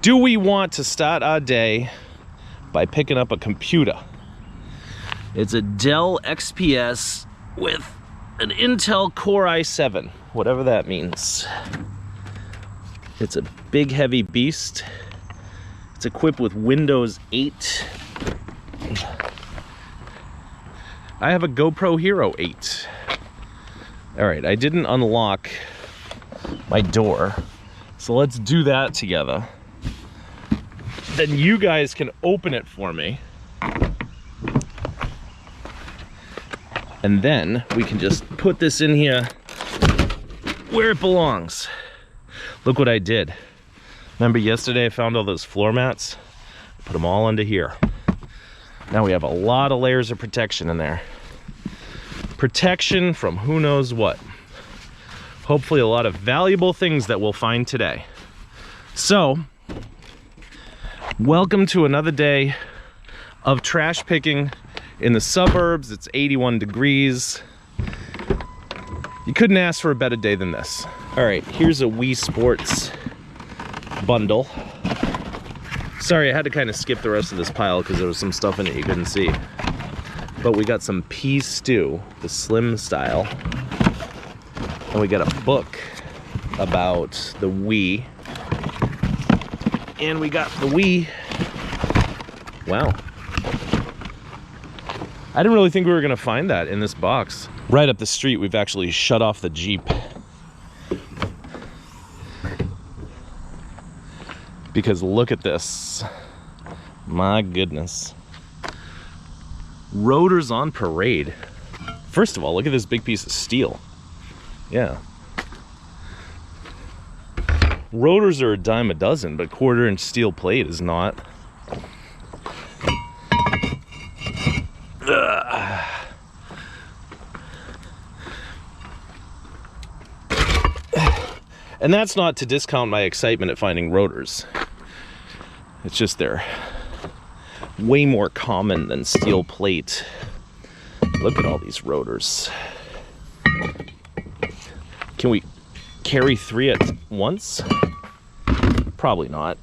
Do we want to start our day by picking up a computer? It's a Dell XPS with an Intel Core i7, whatever that means. It's a big heavy beast. It's equipped with Windows 8. I have a GoPro Hero 8. All right, I didn't unlock my door, so let's do that together. Then you guys can open it for me. And then we can just put this in here where it belongs. Look what I did. Remember yesterday I found all those floor mats? Put them all into here. Now we have a lot of layers of protection in there. Protection from who knows what. Hopefully a lot of valuable things that we'll find today. So, welcome to another day of trash picking in the suburbs. It's 81 degrees. You couldn't ask for a better day than this. All right, here's a Wii Sports bundle. Sorry, I had to kind of skip the rest of this pile because there was some stuff in it you couldn't see. But we got some pea stew, the slim style. And we got a book about the Wii. And we got the Wii. Wow. I didn't really think we were gonna find that in this box. Right up the street, we've actually shut off the Jeep. Because look at this. My goodness. Rotors on parade. First of all, look at this big piece of steel. Yeah. Rotors are a dime a dozen, but 1/4-inch steel plate is not. Ugh. And that's not to discount my excitement at finding rotors. It's just they're way more common than steel plate. Look at all these rotors. Can we carry 3 at once? Probably not.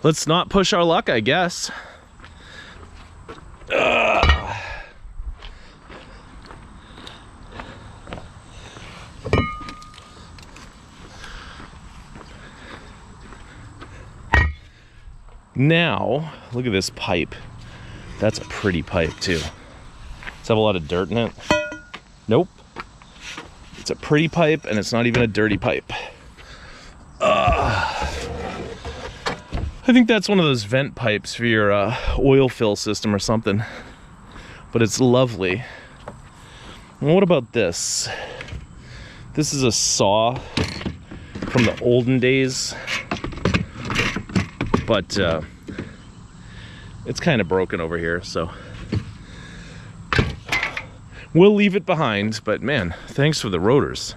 Let's not push our luck, I guess. Now, look at this pipe. That's a pretty pipe too. Does it have a lot of dirt in it? Nope. It's a pretty pipe and it's not even a dirty pipe. I think that's one of those vent pipes for your oil fill system or something. But it's lovely. And what about this? This is a saw from the olden days. But it's kind of broken over here, so we'll leave it behind. But man, thanks for the rotors.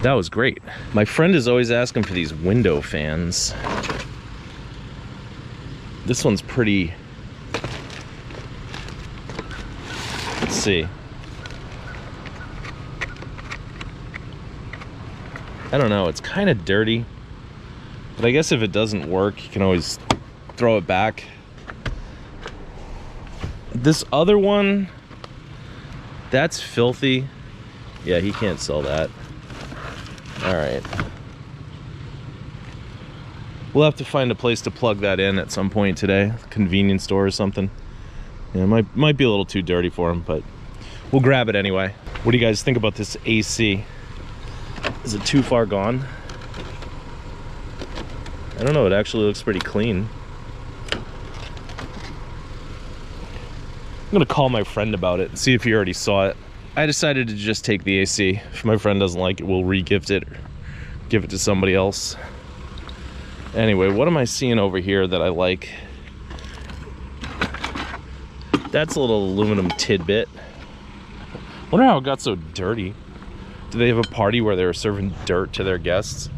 That was great. My friend is always asking for these window fans. This one's pretty. Let's see. I don't know, it's kind of dirty. But I guess if it doesn't work, you can always throw it back. This other one, that's filthy. Yeah, he can't sell that. All right. We'll have to find a place to plug that in at some point today. Convenience store or something. Yeah, it might be a little too dirty for him, but we'll grab it anyway. What do you guys think about this AC? Is it too far gone? I don't know, it actually looks pretty clean. I'm gonna call my friend about it and see if he already saw it. I decided to just take the AC. If my friend doesn't like it, we'll re-gift it or give it to somebody else. Anyway, what am I seeing over here that I like? That's a little aluminum tidbit. Wonder how it got so dirty. Do they have a party where they were serving dirt to their guests?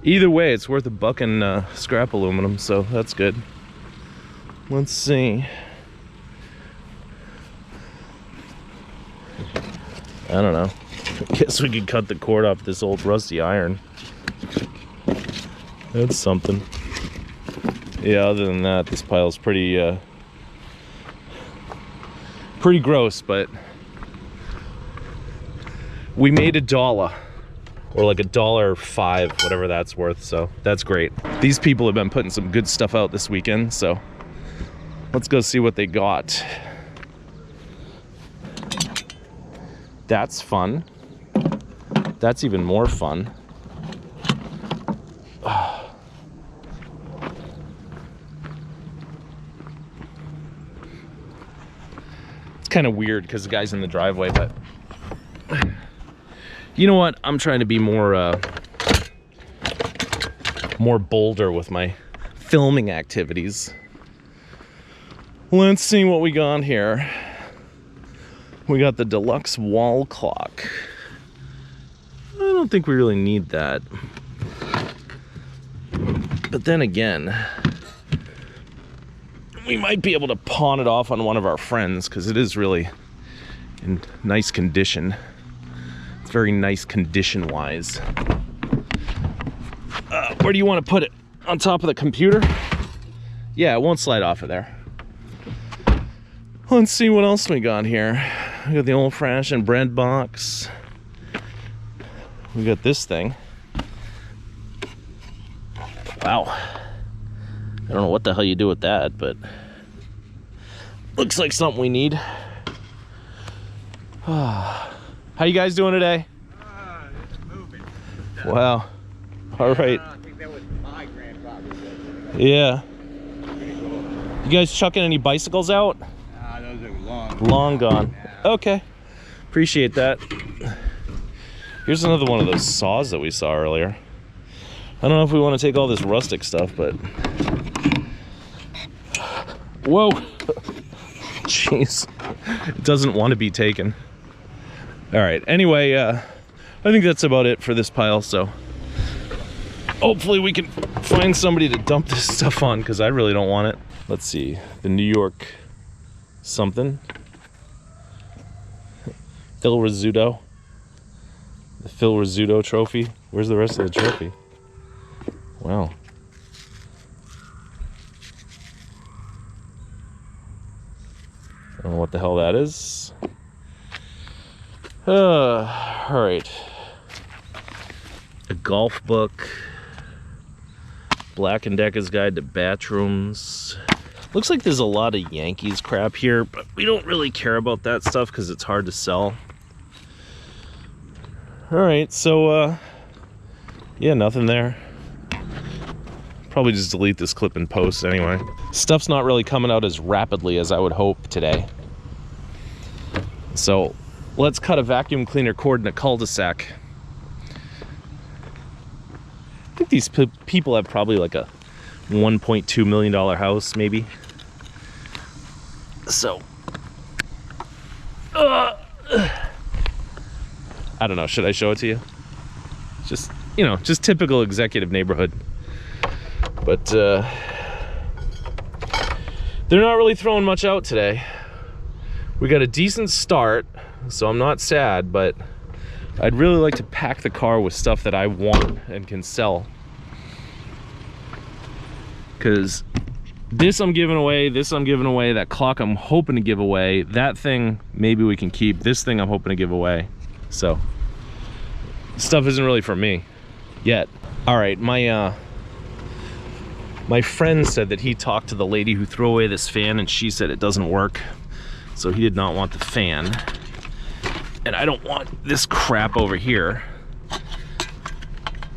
Either way, it's worth $1 in scrap aluminum, so that's good. Let's see. I don't know. I guess we could cut the cord off this old rusty iron. That's something. Yeah, other than that, this pile's pretty gross, but we made $1. Or like $1.05, whatever that's worth, so that's great. These people have been putting some good stuff out this weekend, so let's go see what they got. That's fun. That's even more fun. It's kind of weird because the guy's in the driveway, but you know what? I'm trying to be more bolder with my filming activities. Let's see what we got here. We got the deluxe wall clock. I don't think we really need that. But then again, we might be able to pawn it off on one of our friends because it is really in nice condition. It's very nice condition wise. Where do you want to put it? On top of the computer? Yeah, it won't slide off of there. Let's see what else we got here. We got the old-fashioned bread box. We got this thing. Wow. I don't know what the hell you do with that, but looks like something we need. How you guys doing today? Just moving. Wow. All right. I think that was my grandfather. Yeah. You guys chucking any bicycles out? Those are long. Long gone. Okay. Appreciate that. Here's another one of those saws that we saw earlier. I don't know if we want to take all this rustic stuff, but... Whoa! Jeez. It doesn't want to be taken. Alright, anyway, I think that's about it for this pile, so... hopefully we can find somebody to dump this stuff on, because I really don't want it. Let's see. The New York... something. Phil Rizzuto. The Phil Rizzuto trophy. Where's the rest of the trophy? Wow. I don't know what the hell that is. Alright. A golf book. Black & Decker's Guide to Bathrooms. Looks like there's a lot of Yankees crap here, but we don't really care about that stuff because it's hard to sell. Alright, so, yeah, nothing there. Probably just delete this clip and post anyway. Stuff's not really coming out as rapidly as I would hope today. So, let's cut a vacuum cleaner cord in a cul-de-sac. I think these people have probably like a $1.2 million house, maybe. So, I don't know, should I show it to you? Just, you know, just typical executive neighborhood. But, they're not really throwing much out today. We got a decent start, so I'm not sad, but I'd really like to pack the car with stuff that I want and can sell. Because this I'm giving away, this I'm giving away, that clock I'm hoping to give away, that thing maybe we can keep, this thing I'm hoping to give away. So, stuff isn't really for me, yet. Alright, my friend said that he talked to the lady who threw away this fan and she said it doesn't work. So he did not want the fan. And I don't want this crap over here.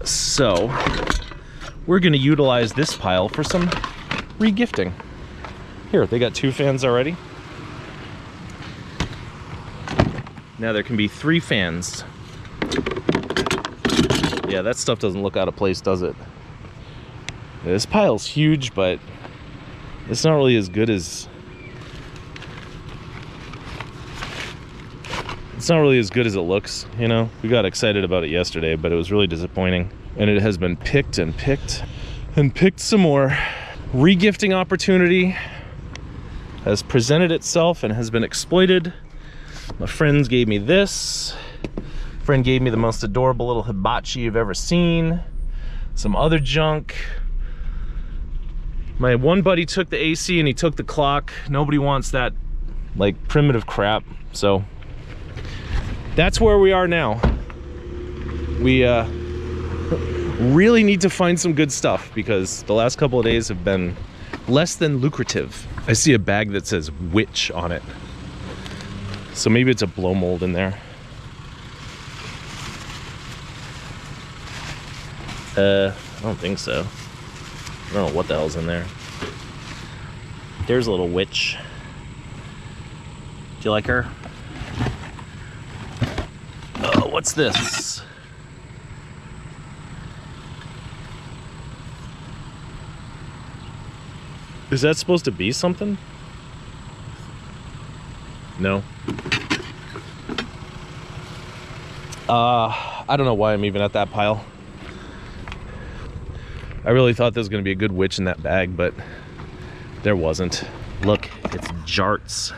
So, we're gonna utilize this pile for some regifting. Here, they got 2 fans already. Now there can be 3 fans. Yeah, that stuff doesn't look out of place, does it? This pile's huge, but it's not really as good as... it's not really as good as it looks, you know? We got excited about it yesterday, but it was really disappointing. And it has been picked and picked and picked some more. Regifting opportunity has presented itself and has been exploited. My friends gave me this. Friend gave me the most adorable little hibachi you've ever seen. Some other junk. My one buddy took the AC and he took the clock. Nobody wants that like primitive crap. So that's where we are now. We really need to find some good stuff because the last couple of days have been less than lucrative. I see a bag that says witch on it. So maybe it's a blow mold in there. I don't think so. I don't know what the hell's in there. There's a little witch. Do you like her? Oh, what's this? Is that supposed to be something? No. I don't know why I'm even at that pile. I really thought there was going to be a good witch in that bag, but there wasn't. Look, it's jarts.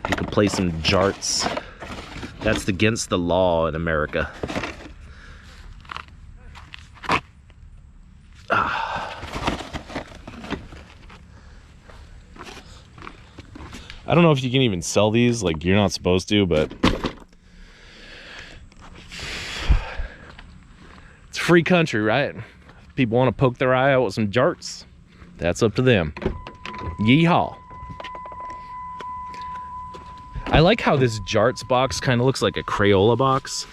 You can play some jarts. That's against the law in America. I don't know if you can even sell these, like you're not supposed to, but it's a free country, right? People want to poke their eye out with some jarts, that's up to them. Yeehaw. I like how this jarts box kind of looks like a Crayola box.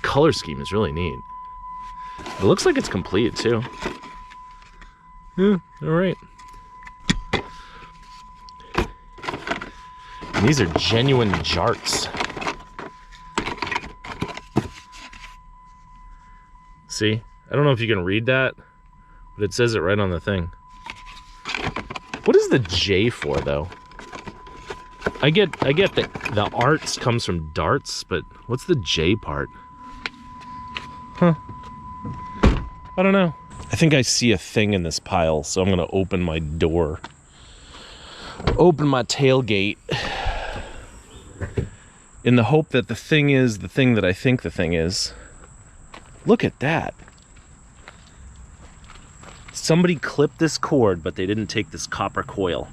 Color scheme is really neat. It looks like it's complete too. Yeah, all right. And these are genuine jarts. See? I don't know if you can read that, but it says it right on the thing. What is the J for, though? I get that the arts comes from darts, but what's the J part? Huh. I don't know. I think I see a thing in this pile, so I'm gonna open my door. Open my tailgate. In the hope that the thing is the thing that I think the thing is. Look at that. Somebody clipped this cord, but they didn't take this copper coil.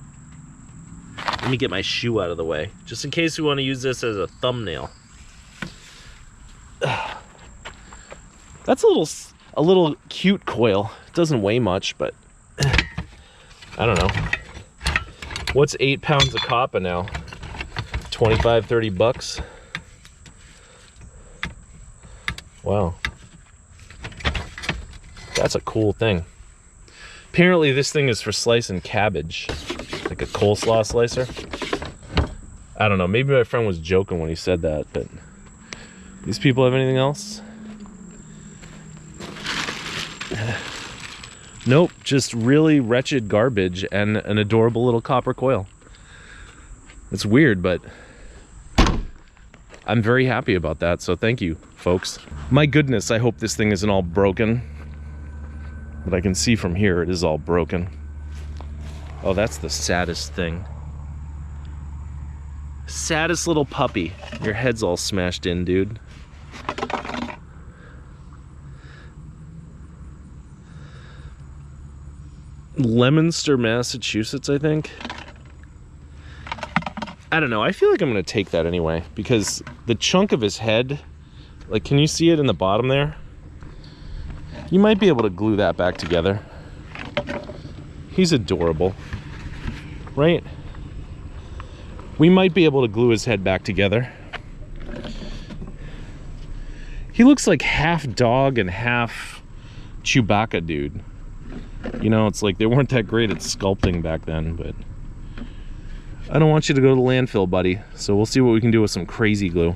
Let me get my shoe out of the way, just in case we want to use this as a thumbnail. That's a little cute coil. It doesn't weigh much, but I don't know. What's 8 pounds of copper now? 25, 30 bucks? Wow. That's a cool thing. Apparently this thing is for slicing cabbage, like a coleslaw slicer. I don't know, maybe my friend was joking when he said that, but these people have anything else? Nope, just really wretched garbage and an adorable little copper coil. It's weird, but I'm very happy about that, so thank you, folks. My goodness, I hope this thing isn't all broken. But I can see from here it is all broken. Oh, that's the saddest thing. Saddest little puppy. Your head's all smashed in, dude. Leominster, Massachusetts, I think. I don't know. I feel like I'm going to take that anyway. Because the chunk of his head, like, can you see it in the bottom there? You might be able to glue that back together. He's adorable, right? We might be able to glue his head back together. He looks like half dog and half Chewbacca dude. You know, it's like they weren't that great at sculpting back then, but I don't want you to go to the landfill, buddy. So we'll see what we can do with some crazy glue.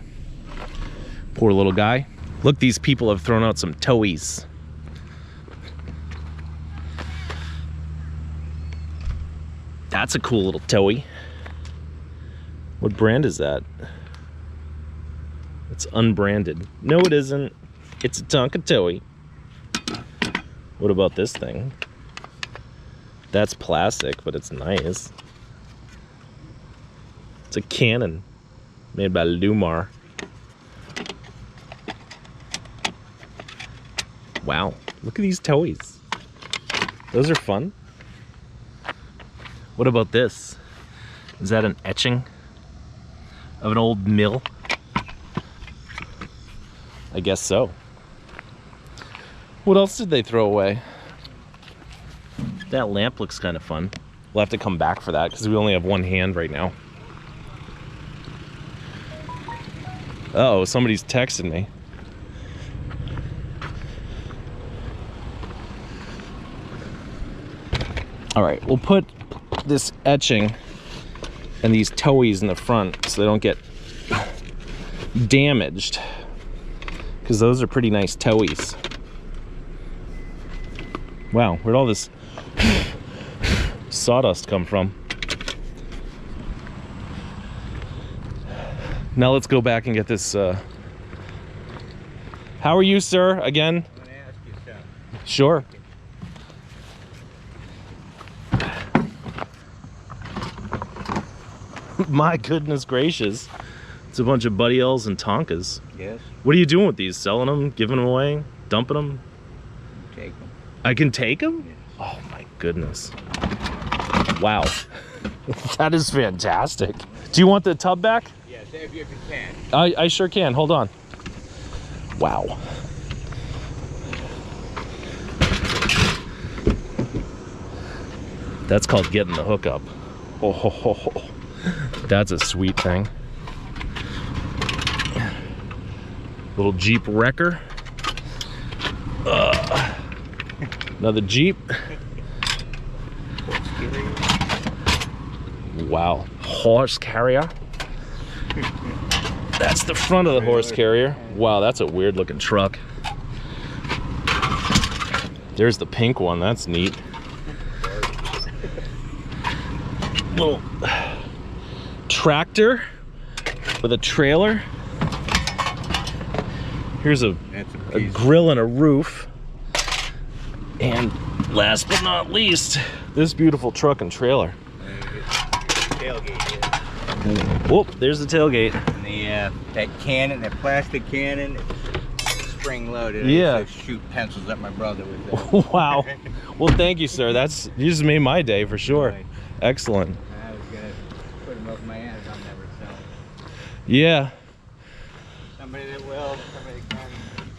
Poor little guy. Look, these people have thrown out some towies. That's a cool little towie. What brand is that? It's unbranded. No, it isn't. It's a Tonka towie. What about this thing? That's plastic, but it's nice. It's a Canon. made by Lumar. Wow, look at these toys. Those are fun. What about this? Is that an etching of an old mill? I guess so. What else did they throw away? That lamp looks kind of fun. We'll have to come back for that because we only have one hand right now. Uh-oh, somebody's texting me. All right, we'll put this etching and these towies in the front so they don't get damaged, because those are pretty nice towies. Wow, where'd all this sawdust come from? Now let's go back and get this. How are you, sir? Again? I'm gonna ask you something. Sure. My goodness gracious. It's a bunch of Buddy L's and Tonkas. Yes. What are you doing with these? Selling them? Giving them away? Dumping them? Take them. I can take them? Yes. Oh my goodness. Wow. That is fantastic. Do you want the tub back? Yes, if you can. I sure can. Hold on. Wow. That's called getting the hookup. Oh, ho, ho, ho. That's a sweet thing. Little Jeep wrecker. Another Jeep. Wow. Horse carrier. That's the front of the horse carrier. Wow, that's a weird looking truck. There's the pink one. That's neat. Little tractor with a trailer. Here's a grill and a roof. And last but not least, this beautiful truck and trailer. Tailgate. Whoop, there's the tailgate. And the that cannon, that plastic cannon, it's spring loaded. Yeah. I used to shoot pencils at my brother with that. Wow. Well, thank you, sir. You just made my day for sure. Right. Excellent. I was gonna put them over my ass. I'll never sell them. Yeah. Somebody that will, somebody that can.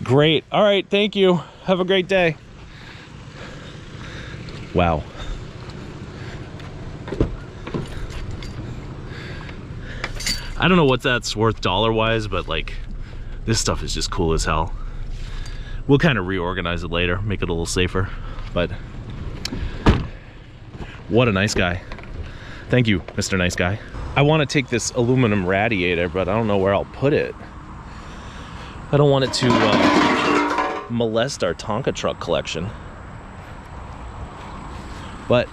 Great. All right. Thank you. Have a great day. Wow. I don't know what that's worth dollar-wise, but like, this stuff is just cool as hell. We'll kind of reorganize it later, make it a little safer, but what a nice guy. Thank you, Mr. Nice Guy. I want to take this aluminum radiator, but I don't know where I'll put it. I don't want it to molest our Tonka truck collection. But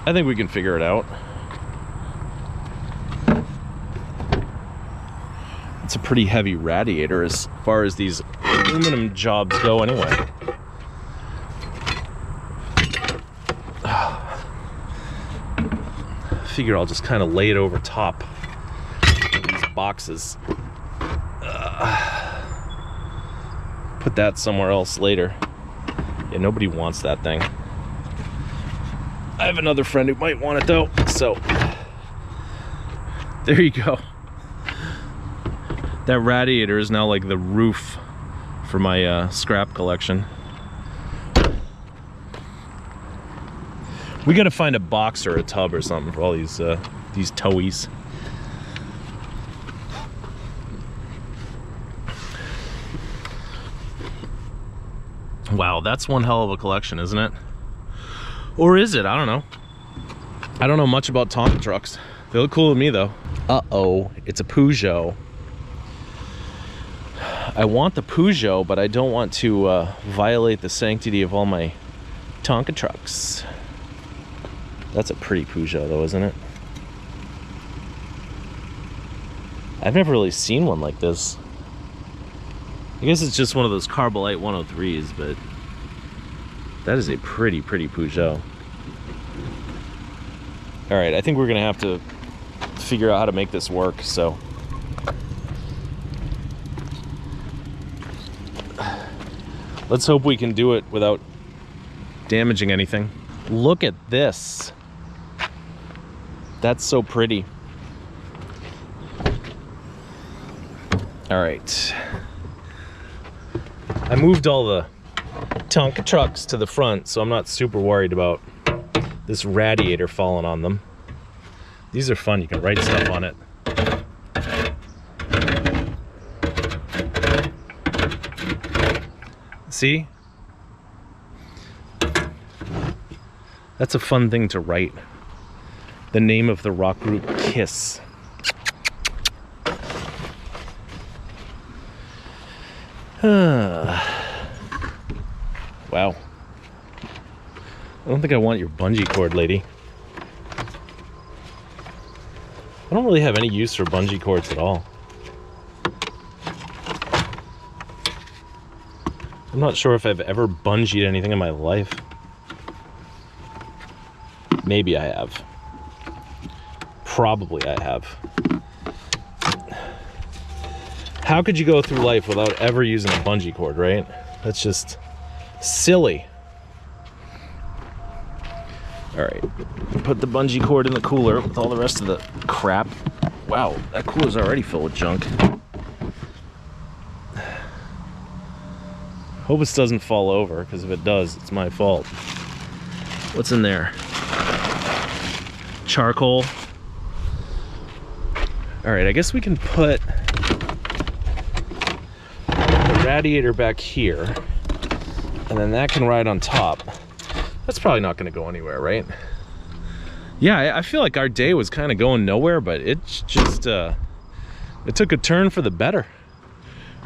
I think we can figure it out. It's a pretty heavy radiator as far as these aluminum jobs go anyway. I figure I'll just kind of lay it over top of these boxes. Put that somewhere else later. Yeah, nobody wants that thing. I have another friend who might want it though, so there you go. That radiator is now like the roof for my scrap collection. We gotta find a box or a tub or something for all these towies. Wow, that's one hell of a collection, isn't it? Or is it? I don't know. I don't know much about Tonka trucks. They look cool to me though. Uh-oh, it's a Peugeot. I want the Peugeot, but I don't want to violate the sanctity of all my Tonka trucks. That's a pretty Peugeot though, isn't it? I've never really seen one like this. I guess it's just one of those Carbolite 103s, but that is a pretty Peugeot. All right, I think we're gonna have to figure out how to make this work, so Let's hope we can do it without damaging anything. Look at this. That's so pretty. All right. I moved all the Tonka trucks to the front, so I'm not super worried about this radiator falling on them. These are fun. You can write stuff on it. See? That's a fun thing to write. The name of the rock group, Kiss. Wow. I don't think I want your bungee cord, lady. I don't really have any use for bungee cords at all. I'm not sure if I've ever bungeed anything in my life. Maybe I have. Probably I have. How could you go through life without ever using a bungee cord, right? That's just silly. All right, put the bungee cord in the cooler with all the rest of the crap. Wow, that cooler's already filled with junk. Hope this doesn't fall over, because if it does, it's my fault. What's in there? Charcoal. All right, I guess we can put the radiator back here, and then that can ride on top. That's probably not going to go anywhere, right? Yeah, I feel like our day was kind of going nowhere, but it's just, it took a turn for the better.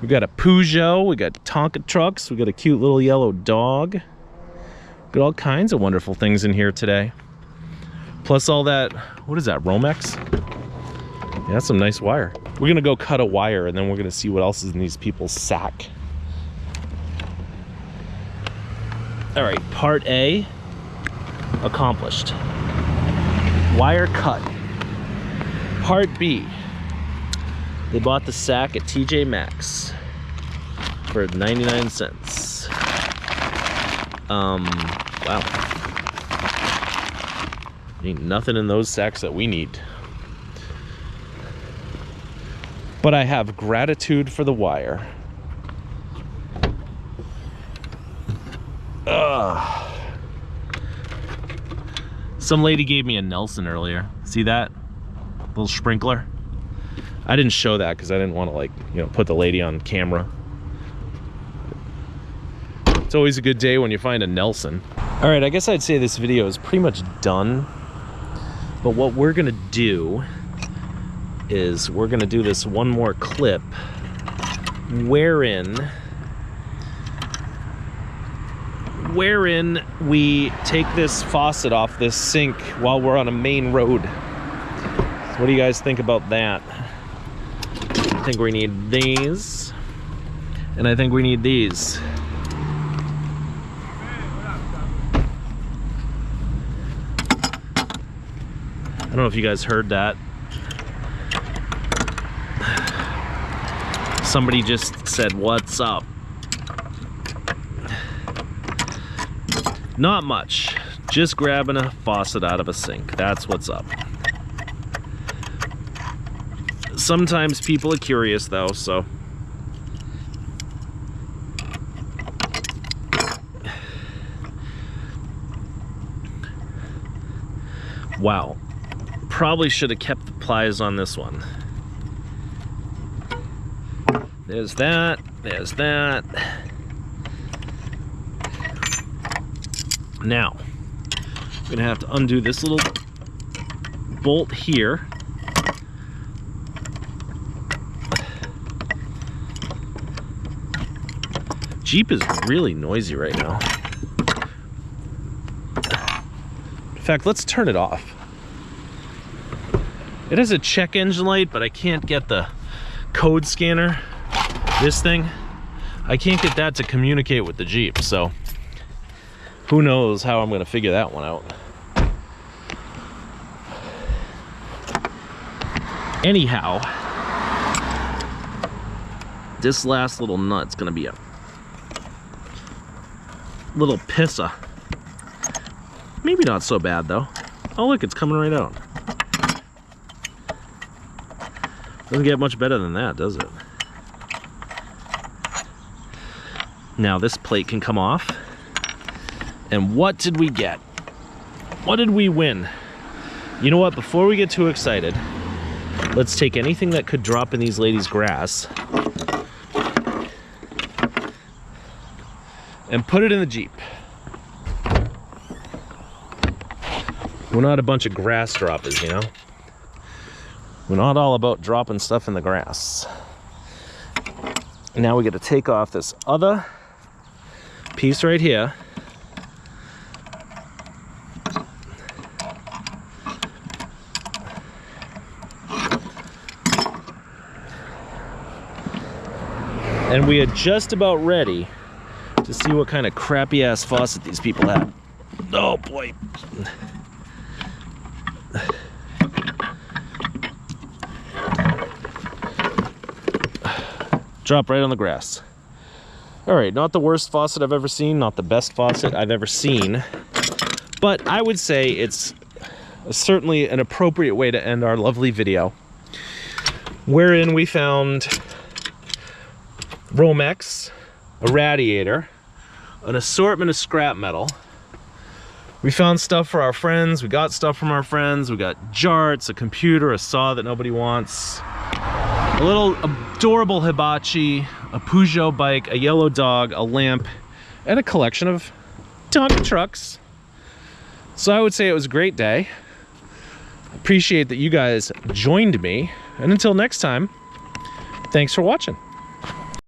We got a Peugeot, we got Tonka trucks, we got a cute little yellow dog. Got all kinds of wonderful things in here today. Plus all that, what is that, Romex? Yeah, that's some nice wire. We're gonna go cut a wire and then we're gonna see what else is in these people's sack. All right, part A accomplished. Wire cut. Part B. They bought the sack at TJ Maxx for 99 cents. Wow. Ain't nothing in those sacks that we need. But I have gratitude for the wire. Ugh. Some lady gave me a Nelson earlier. See that? Little sprinkler. I didn't show that because I didn't want to, like, you know, put the lady on camera. It's always a good day when you find a Nelson. All right, I guess I'd say this video is pretty much done. But what we're gonna do is we're gonna do this one more clip wherein we take this faucet off this sink while we're on a main road. So what do you guys think about that? I think we need these, and I think we need these. I don't know if you guys heard that. Somebody just said, "What's up?" Not much. Just grabbing a faucet out of a sink. That's what's up. Sometimes people are curious though, so. Wow. Probably should have kept the pliers on this one. There's that. There's that. Now, I'm gonna have to undo this little bolt here. Jeep is really noisy right now. In fact, let's turn it off. It has a check engine light, but I can't get the code scanner. This thing, I can't get that to communicate with the Jeep, so who knows how I'm gonna figure that one out. Anyhow, this last little nut's gonna be a little pissa. Maybe not so bad though. Oh look, it's coming right out. Doesn't get much better than that, does it? Now this plate can come off. And what did we get? What did we win? You know what, before we get too excited, let's take anything that could drop in these ladies' grass and put it in the Jeep. We're not a bunch of grass droppers, you know? We're not all about dropping stuff in the grass. Now we got to take off this other piece right here. And we are just about ready to see what kind of crappy ass faucet these people have. Oh boy. Drop right on the grass. All right, not the worst faucet I've ever seen, not the best faucet I've ever seen, but I would say it's certainly an appropriate way to end our lovely video, wherein we found Romex, a radiator, an assortment of scrap metal. We found stuff for our friends, we got stuff from our friends, we got jarts, a computer, a saw that nobody wants, a little adorable hibachi, a Peugeot bike, a yellow dog, a lamp, and a collection of Tonka trucks. So I would say it was a great day. Appreciate that you guys joined me, and until next time, thanks for watching.